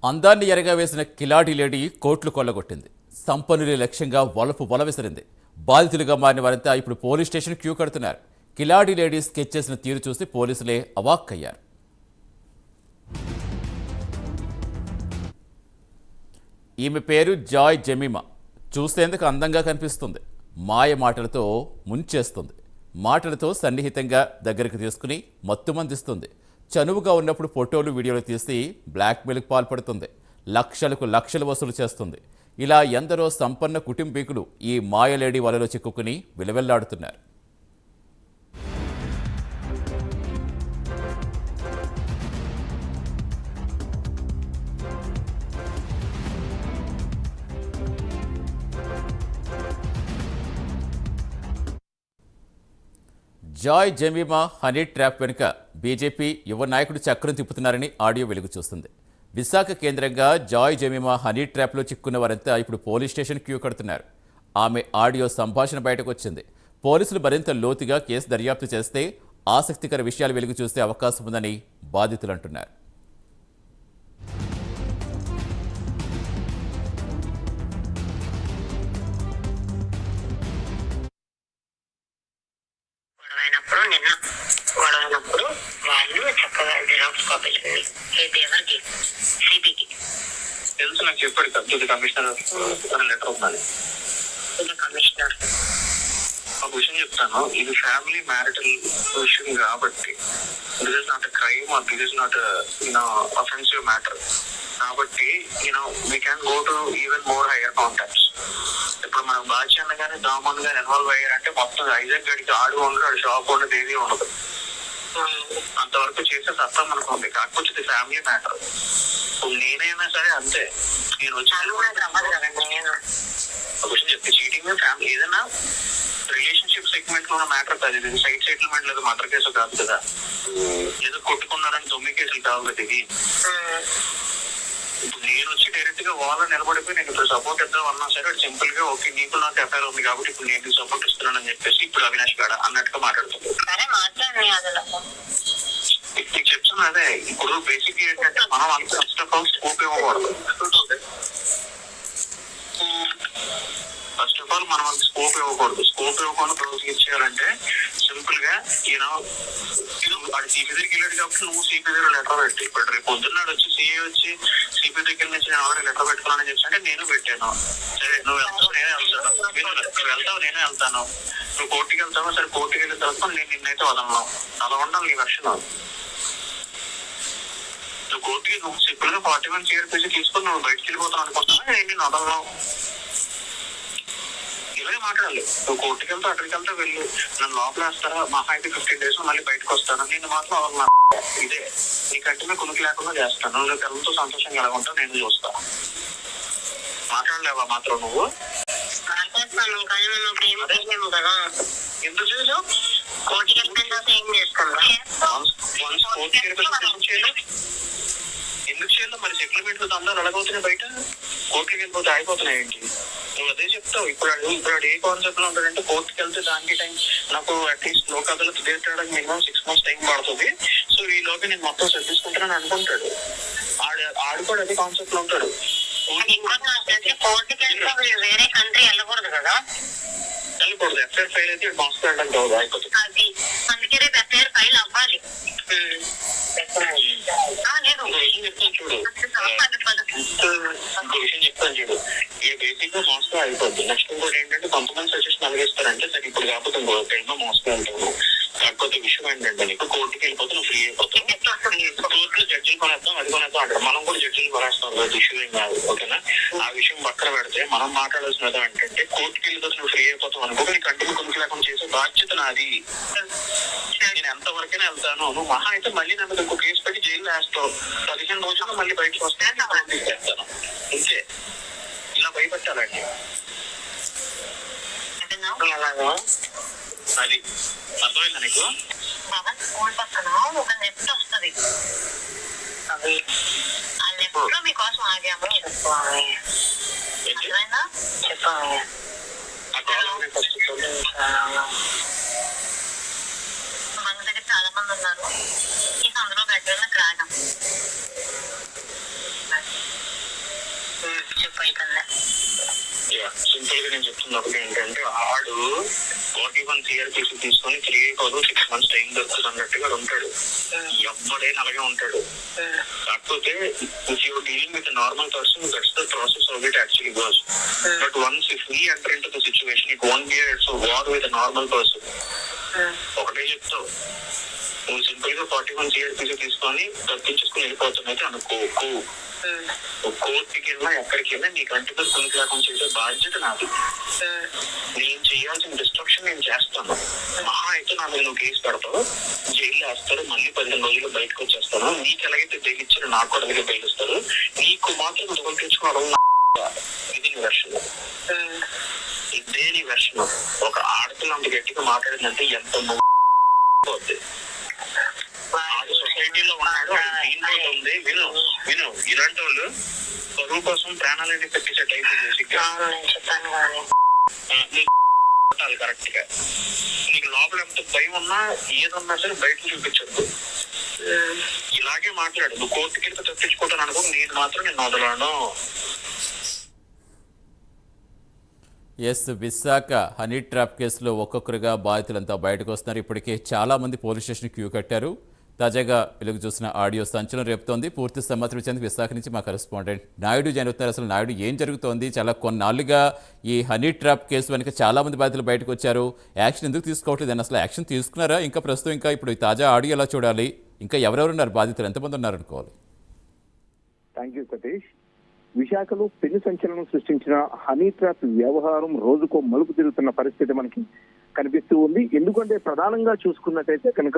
అందాన్ని ఎరగవేసిన కిలాడి లేడీ కోట్లు కొల్లగొట్టింది. సంపన్నుల లక్ష్యంగా వల విసిరింది. బాధితులుగా మారిన వారంతా ఇప్పుడు పోలీస్ స్టేషన్ క్యూ కడుతున్నారు. కిలాడి లేడీ స్కెచ్ చేసిన తీరు చూసి పోలీసులే అవాక్కయ్యారు. ఈమె పేరు జాయ్ జెమిమా. చూసేందుకు అందంగా కనిపిస్తుంది. మాయ మాటలతో ముంచేస్తుంది. మాటలతో సన్నిహితంగా దగ్గరికి తీసుకుని మత్తుమందిస్తుంది. చనువుగా ఉన్నప్పుడు ఫోటోలు వీడియోలు తీసి బ్లాక్మెయిల్కి పాల్పడుతుంది. లక్షలు వసూలు చేస్తుంది. ఇలా ఎందరో సంపన్న కుటుంబీకులు ఈ మాయలేడి వలలో చిక్కుకుని విలవెల్లాడుతున్నారు. జాయ్ జెమిమా హనీ ట్రాప్ వెనుక బీజేపీ యువ నాయకుడు చక్రం తిప్పుతున్నారని ఆడియో వెలుగు చూస్తుంది. విశాఖ కేంద్రంగా జాయ్ జెమిమా హనీ ట్రాప్లో చిక్కున్న వారంతా ఇప్పుడు పోలీస్ స్టేషన్ క్యూ కడుతున్నారు. ఆమె ఆడియో సంభాషణ బయటకు వచ్చింది. పోలీసులు మరింత లోతుగా కేసు దర్యాప్తు చేస్తే ఆసక్తికర విషయాలు వెలుగు చూసే అవకాశం ఉందని బాధితులు అంటున్నారు. గొడవైనప్పుడు వాళ్ళు చక్కగా జిరాక్స్ కాపీలు ఎవరికి సిపికి తెలుసు, నాకు చెప్పాడు కదా కమిషనర్ లెటర్ ఉందని. కమిషనర్ ఒక విషయం చెప్తాను, ఇది ఫ్యామిలీ మ్యారిటల్ విషయం కాబట్టి this is not crime or this is not offensive matter కాబట్టి we can go to even more higher contacts. ఇప్పుడు మనం బాధ్యత కానీ దామన్ గానీ ఇన్వాల్వ్ అయ్యారంటే మొత్తం ఐజాక్ గడికి ఆడు ఉండదు, ఆడు షాప్ ఉండదు, ఏది ఉండదు. అంతవరకు చేసే సత్తా మనకు ఉంది. కాకపోతే ఇది ఫ్యామిలీ మ్యాటర్. నేనైనా సరే అంతే. నేను వచ్చి ఒక విషయం చెప్తే చీటింగ్ ఫ్యామిలీ ఏదైనా రిలేషన్షిప్ సెగ్మెంట్ లో ఉన్న మ్యాటర్ కాదు. ఇది సైడ్ సెటిల్మెంట్ లేదు, మర్డర్ కేసు కాదు కదా. ఏదో కొట్టుకున్నారని 9 కేసులు కావు కదా ఇది. ఇప్పుడు నేను వచ్చి డైరెక్ట్ గా వాళ్ళ నిలబడిపోయి నేను ఇప్పుడు సపోర్ట్ ఇద్దాం అన్నా సరే సింపుల్ గా ఓకే నీకు నాకు ఎఫ్ఐఆర్ ఉంది కాబట్టి ఇప్పుడు నేను సపోర్ట్ ఇస్తున్నానని చెప్పేసి ఇప్పుడు అవినాష్ గాడ అన్నట్టుగా మాట్లాడుతుంది. నీకు చెప్తున్నా అదే. ఇప్పుడు బేసిక్ ఏంటంటే మనం అంత ఫస్ట్ ఆఫ్ ఆల్ స్కోప్ ఇవ్వకూడదు. ఫస్ట్ ఆఫ్ ఆల్ మనం అంత స్కోప్ ఇవ్వకుండా క్లోజ్ ఇచ్చేయాలంటే సింపుల్ గా వాడు సిపి దగ్గరికి వెళ్ళాడు కాబట్టి నువ్వు సిపి దగ్గర లెటర్ పెట్టి ఇప్పుడు రేపు పొద్దున్నాడు వచ్చి సిఏ వచ్చి సిపి దగ్గర నుంచి నేను ఆల్రెడీ లెటర్ పెట్టుకున్నానని చెప్పి అంటే నేను పెట్టాను. సరే నువ్వు వెళ్తావు నేనే వెళ్తాను. నువ్వు కోర్టుకి వెళ్తావా సరే కోర్టుకి వెళ్ళిన తర్వాత నేను నిన్నైతే వదలను. అలా ఉండాలి నీ వర్షన్. నువ్వు కోర్టుకి నువ్వు సింపుల్ గా 41 CRPC తీసుకొని నువ్వు బయటకు వెళ్ళిపోతాను అనుకుంటున్నా నేను నిన్ను వదలను. ఇలాగే మాట్లాడాలి. నువ్వు కోర్టుకి వెళ్తా అక్కడికి వెళ్తా వెళ్ళు, నన్ను లోపల వేస్తారా మహా అయితే 15 days మళ్ళీ బయటకు వస్తాను. నేను మాత్రం అవన్నా ఇదే నీ కంటిమే కొనుక్కు లేకుండా చేస్తాను. నువ్వు పిల్లలతో సంతోషంగా ఎలా ఉంటావు నేను చూస్తా. మాట్లాడలేవా మాత్రం నువ్వు? ఎందుకు చేయలేవు? ఎందుకు చేయలేదు? మరి సెటిల్మెంట్ అందరూ అడగవుతున్నాయి బయట, కోర్టుకి వెళ్ళిపోతే ఆగిపోతున్నాయి ఏంటి? నువ్వు అదే చెప్తావు. ఇప్పుడు ఏ కాన్సెప్ట్ లో ఉంటాడంటే కోర్టుకి వెళ్తే దానికి టైం నాకు అట్లీస్ట్ లోక్ అదాలత్ తీర్చడానికి మినిమం 6 months టైం పడుతుంది. సో ఈ లోకి నేను మొత్తం సర్దిసుకుంటానని అనుకుంటాడు. ఆడు కూడా అదే కాన్సెప్ట్ లో ఉంటాడు. వేరే కంట్రీ వెళ్ళకూడదు కదా. వెళ్ళకూడదు. ఎఫ్ఐఆర్ ఫైల్ అయితే మాస్క్ వెళ్ళడానికి కాదు అయిపోతుంది. అందుకే రేపు ఎఫ్ఐఆర్ ఫైల్ అవ్వాలి. చూడు ఇంకో విషయం చెప్తాను చూడు. ఇది బేసిక్ గా మోస్కో అయిపోద్ది. నెక్స్ట్ ఇంకోటి ఏంటంటే కొంతమంది సజెషన్ అలాగేస్తారంటే సరే ఇప్పుడు కాకపోతే ఇంకో టైంలో మోస్కో వెళ్తాము. కాకపోతే విషయం ఏంటంటే నీకు కోర్టుకి వెళ్ళిపోతే నువ్వు ఫ్రీ అయిపోతావు. కోర్టులో జడ్జిలు కొనేద్దాం అది కొనేద్దాం అంటారు. మనం కూడా జడ్జిలు కొనేస్తాం కదా, ఇష్యూ ఏం కాదు. ఓకేనా? ఆ విషయం పక్కన పెడితే మనం మాట్లాడాల్సినది ఏంటంటే కోర్టుకి వెళ్ళిపోతే నువ్వు ఫ్రీ అయిపోతావు అనుకో. నీ కంటిని కొనుక్కు లేకుండా చేసే బాధ్యత నాది. నేను ఎంతవరకైనా వెళ్తాను. నువ్వు మహా అయితే మళ్ళీ నన్ను ఇంకో కేసు పెట్టి జైలు వేస్తావు. 15 రోజుల్లో మళ్ళీ బయటకు వస్తాను చేస్తాను. ఇంకే ఇలా భయపెట్టాలండి. అది అర్థమైందా నీకు? స్కూల్ పక్కన ఒక నెట్ వస్తుంది. అది ఆ నెట్ లో మీకోసం ఆగాము. అర్థమైందా? చెప్పాలి. మన దగ్గర చాలా మంది ఉన్నారు. అందులో బెటర్ రాగం నీకన్నా. సింపుల్ గా నేను చెప్తున్నా ఒకటి ఏంటంటే ఆడు 41 CRPC తీసుకొని 3 కాదు 6 months టైం దొరుకుతుంది అన్నట్టుగా ఉంటాడు. ఎవడైనా అలాగే ఉంటాడు. కాకపోతే if you dealing with normal person that's the process of it actually goes. But once if we enter in to the situation it won't be a war with normal person. ఒకటే చెప్తావు, నువ్వు సింపుల్ గా 41 CRPC తీసుకొని తప్పించుకుని వెళ్ళిపోతున్నది అనుకోకు. కోర్టుకి వెళ్ళినా ఎక్కడికి వెళ్ళినా నీకు అంటుగా కునికి లేకుండా చేసే బాధ్యత నాది. నేను చేయాల్సిన డిస్ట్రక్షన్ నేను చేస్తాను. మహా అయితే నా మీద నువ్వు కేసు పెడతావు, జైలు వేస్తారు, మళ్ళీ 15 రోజులు బయటకు వచ్చేస్తాను. నీకు ఎలాగైతే బెయిల్ ఇచ్చారో నాకు కూడా అలాగే బెయిల్ ఇస్తారు. నీకు మాత్రం దొంగ తెచ్చుకోవడం ఇది నీ వెర్షన్. ఇదే నీ వెర్షన్. ఒక ఆడపిల్ల అంత గట్టిగా మాట్లాడిందంటే ఎంత పోద్ది. సొసైటీలో ఉన్నాడు, దీంట్లో ఉంది. విను విను, ఇలాంటి వాళ్ళు పరువు కోసం ప్రాణాలని పెట్టించే టైప్ కొట్టాలి కరెక్ట్ గా. నీకు లోపల ఎంత భయం ఉన్నా ఏదన్నా సరే బయట చూపించద్దు. ఇలాగే మాట్లాడు. నువ్వు కోర్టుకి వెళ్తే తప్పించుకుంటాను అనుకో, నేను మాత్రం నేను వదలను. ఎస్, విశాఖ హనీ ట్రాప్ కేసులో ఒక్కొక్కరుగా బాధితులంతా బయటకు వస్తున్నారు. ఇప్పటికే చాలామంది పోలీస్ స్టేషన్ క్యూ కట్టారు. తాజాగా వెలుగు చూసిన ఆడియో సంచలనం రేపుతోంది. పూర్తి సమాచారం ఇచ్చేందుకు విశాఖ నుంచి మా కరెస్పాండెంట్ నాయుడు జాయిన్ అవుతున్నారు. అసలు నాయుడు, ఏం జరుగుతోంది? చాలా కొన్నాళ్ళుగా ఈ హనీ ట్రాప్ కేసు వెనుక చాలామంది బాధితులు బయటకు వచ్చారు. యాక్షన్ ఎందుకు తీసుకోవట్లేదు? అసలు యాక్షన్ తీసుకున్నారా? ఇంకా ప్రస్తుతం ఇంకా ఇప్పుడు ఈ తాజా ఆడియో ఎలా చూడాలి? ఇంకా ఎవరెవరున్నారు బాధితులు? ఎంతమంది ఉన్నారు అనుకోవాలి? Thank you Satish. విశాఖలో పెను సంచలనం సృష్టించిన హనీ ట్రాప్ వ్యవహారం రోజుకో మలుపు తిరుగుతున్న పరిస్థితి మనకి కనిపిస్తూ ఉంది. ఎందుకంటే ప్రధానంగా చూసుకున్నట్టయితే కనుక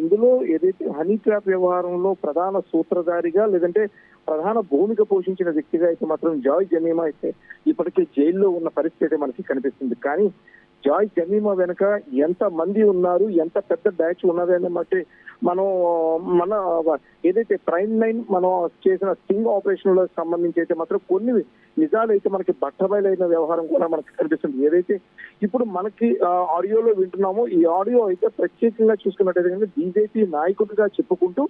ఇందులో ఏదైతే హనీ ట్రాప్ వ్యవహారంలో ప్రధాన సూత్రధారిగా లేదంటే ప్రధాన భూమిక పోషించిన వ్యక్తిగా అయితే మాత్రం జాయ్ జమీమా అయితే ఇప్పటికే జైల్లో ఉన్న పరిస్థితి మనకి కనిపిస్తుంది. కానీ జాయ్ జమీమా వెనుక ఎంత మంది ఉన్నారు, ఎంత పెద్ద బ్యాచ్ ఉన్నది అని బట్టి మన ఏదైతే ప్రైమ్ లైన్ మనం చేసిన స్టింగ్ ఆపరేషన్ లో సంబంధించి అయితే మాత్రం కొన్ని నిజాలు అయితే మనకి బట్టబయలైన వ్యవహారం కూడా మనకి కనిపిస్తుంది. ఏదైతే ఇప్పుడు మనకి ఆడియోలో వింటున్నామో ఈ ఆడియో అయితే ప్రత్యేకంగా చూసుకున్నట్టయితే బీజేపీ నాయకుడిగా చెప్పుకుంటూ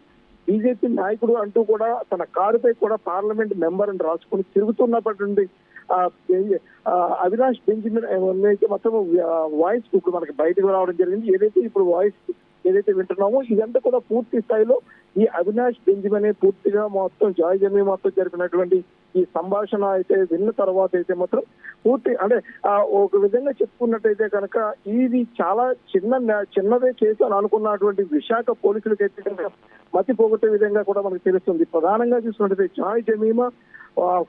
బీజేపీ నాయకుడు అంటూ కూడా తన కారుపై కూడా పార్లమెంట్ మెంబర్ అని రాసుకుని తిరుగుతున్నటువంటి అవినాష్ బెంజమిన్ అయితే మొత్తం వాయిస్ ఇప్పుడు మనకి బయటకు రావడం జరిగింది. ఏదైతే ఇప్పుడు వాయిస్ ఏదైతే వింటున్నామో ఇదంతా కూడా పూర్తి స్థాయిలో ఈ అవినాష్ బెంజమిన్ పూర్తిగా మొత్తం జాయ్ జమీమా మొత్తం జరిపినటువంటి ఈ సంభాషణ అయితే విన్న తర్వాత అయితే మాత్రం పూర్తి అంటే ఒక విధంగా చెప్పుకున్నట్టయితే కనుక ఇది చాలా చిన్నదే చేశాను అనుకున్నటువంటి విశాఖ పోలీసులకైతే కనుక మతి పోగొట్టే విధంగా కూడా మనకు తెలుస్తుంది. ప్రధానంగా చూసినట్టయితే జాయ్ జమీమా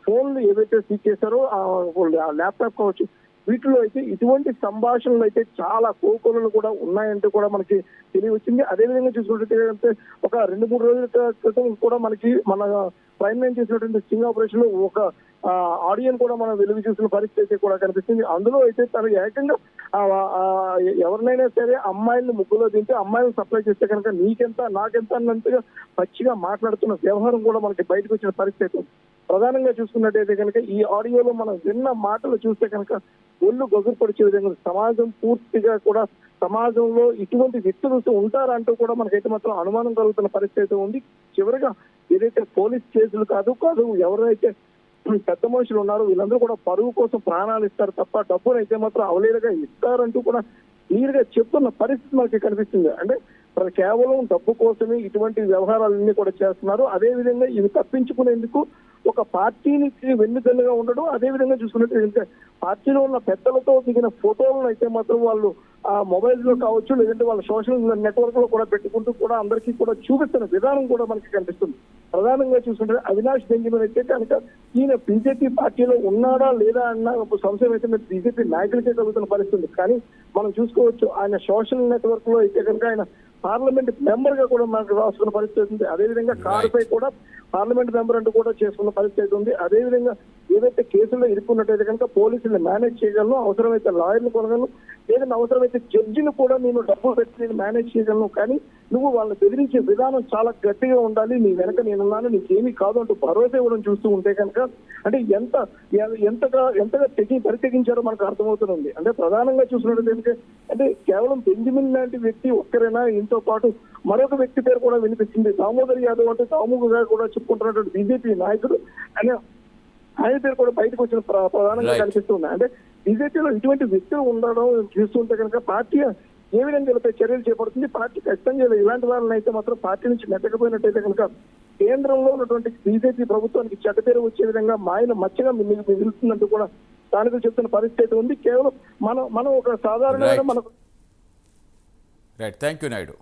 ఫోన్లు ఏవైతే సీజ్ చేశారో ల్యాప్టాప్ కావచ్చు, వీటిలో అయితే ఇటువంటి సంభాషణలు అయితే చాలా కోకొలలు కూడా ఉన్నాయంటూ కూడా మనకి తెలియవచ్చింది. అదేవిధంగా చూసుకుంటే ఒక 2-3 రోజుల క్రితం కూడా మనకి మన ప్రైమ్ లైన్ చేసినటువంటి స్టింగ్ ఆపరేషన్ లో ఒక ఆడియన్ కూడా మనం వెలుగు చూసిన పరిస్థితి అయితే కూడా కనిపిస్తుంది. అందులో అయితే తను ఏకంగా ఎవరినైనా సరే అమ్మాయిలను ముగ్గులో దించి అమ్మాయిలను సప్లై చేస్తే కనుక నీకెంత నాకెంత అన్నట్టుగా పచ్చిగా మాట్లాడుతున్న వ్యవహారం కూడా మనకి బయటకు వచ్చిన పరిస్థితి. ప్రధానంగా చూసుకున్నట్టయితే కనుక ఈ ఆడియోలో మనం విన్న మాటలు చూస్తే కనుక ఒళ్ళు గొగురుపరిచే విధంగా సమాజం పూర్తిగా కూడా సమాజంలో ఇటువంటి వ్యక్తులు ఉంటారంటూ కూడా మనకైతే మాత్రం అనుమానం కలుగుతున్న పరిస్థితి ఉంది. చివరిగా ఏదైతే పోలీస్ కేసులు కాదు ఎవరైతే పెద్ద మనుషులు ఉన్నారో వీళ్ళందరూ కూడా పరువు కోసం ప్రాణాలు ఇస్తారు తప్ప డబ్బును అయితే మాత్రం అవలేలుగా ఇస్తారంటూ కూడా క్లియర్ గా చెప్తున్న పరిస్థితి మనకి కనిపిస్తుంది. అంటే కేవలం డబ్బు కోసమే ఇటువంటి వ్యవహారాలన్నీ కూడా చేస్తున్నారు. అదే విధంగా ఇవి తప్పించుకునేందుకు ఒక పార్టీనికి వెన్నుదన్నుగా ఉండడం, అదే విధంగా చూసుకున్నట్టు పార్టీలో ఉన్న పెద్దలతో దిగిన ఫోటోలను అయితే మాత్రం వాళ్ళు ఆ మొబైల్స్ లో కావచ్చు లేదంటే వాళ్ళ సోషల్ నెట్వర్క్ లో కూడా పెట్టుకుంటూ కూడా అందరికీ కూడా చూపిస్తున్న విధానం కూడా మనకి కనిపిస్తుంది. ప్రధానంగా చూసుకుంటే అవినాష్ బెంజమిన్ అయితే కనుక ఈయన బీజేపీ పార్టీలో ఉన్నాడా లేదా అన్న ఒక సంశయం అయితే బీజేపీ నాయకులకే కలుగుతున్న పరిస్థితి. కానీ మనం చూసుకోవచ్చు ఆయన సోషల్ నెట్వర్క్ లో అయితే కనుక ఆయన పార్లమెంట్ మెంబర్ గా కూడా మనకు రాసుకున్న పరిస్థితి ఉంది. అదేవిధంగా కారుపై కూడా పార్లమెంట్ మెంబర్ అంటూ కూడా చేసుకున్న పరిస్థితి ఉంది. అదేవిధంగా ఏదైతే కేసుల్లో ఇరుక్కున్నట్టయితే కనుక పోలీసులు మేనేజ్ చేయగలను, అవసరమైతే లాయర్లు కొనగలను, లేదంటే అవసరమైతే జడ్జిని కూడా నేను డబ్బులు పెట్టి నేను మేనేజ్ చేయగలను. కానీ నువ్వు వాళ్ళని బెదిరించే విధానం చాలా గట్టిగా ఉండాలి, నీ వెనక నేనున్నాను, నీకేమీ కాదు అంటూ భరోసా ఇవ్వడం చూస్తూ ఉంటే కనుక అంటే ఎంతగా పరితెగించారో మనకు అర్థమవుతుంది. అంటే ప్రధానంగా చూసినట్టు అంటే కేవలం బెంజమిన్ లాంటి వ్యక్తి ఒక్కరైనా ఇంతో పాటు మరొక వ్యక్తి పేరు కూడా వినిపిస్తుంది. దామోదర్ యాదవ్ అంటే దాముగా కూడా చెప్పుకుంటున్నటువంటి బీజేపీ నాయకుడు ఆయన పేరు కూడా బయటకు వచ్చిన ప్రధానంగా Right. కనిపిస్తుంది. అంటే బీజేపీలో ఇటువంటి వ్యక్తులు ఉండడం చూస్తుంటే కనుక పార్టీ ఏ విధంగా వీళ్ళపై చర్యలు చేపడుతుంది, పార్టీ ఖచ్చితంగా ఇలాంటి వాళ్ళని అయితే మాత్రం పార్టీ నుంచి నెట్టకపోయినట్టయితే కనుక కేంద్రంలో ఉన్నటువంటి బీజేపీ ప్రభుత్వానికి చెడ్డ పేరు వచ్చే విధంగా మాయన మచ్చగా మిగులుతుందంటూ కూడా స్థానికులు చెప్తున్న పరిస్థితి ఉంది. కేవలం మనం ఒక సాధారణమైన Right. మనకు రైట్, థ్యాంక్ యూ నాయుడు.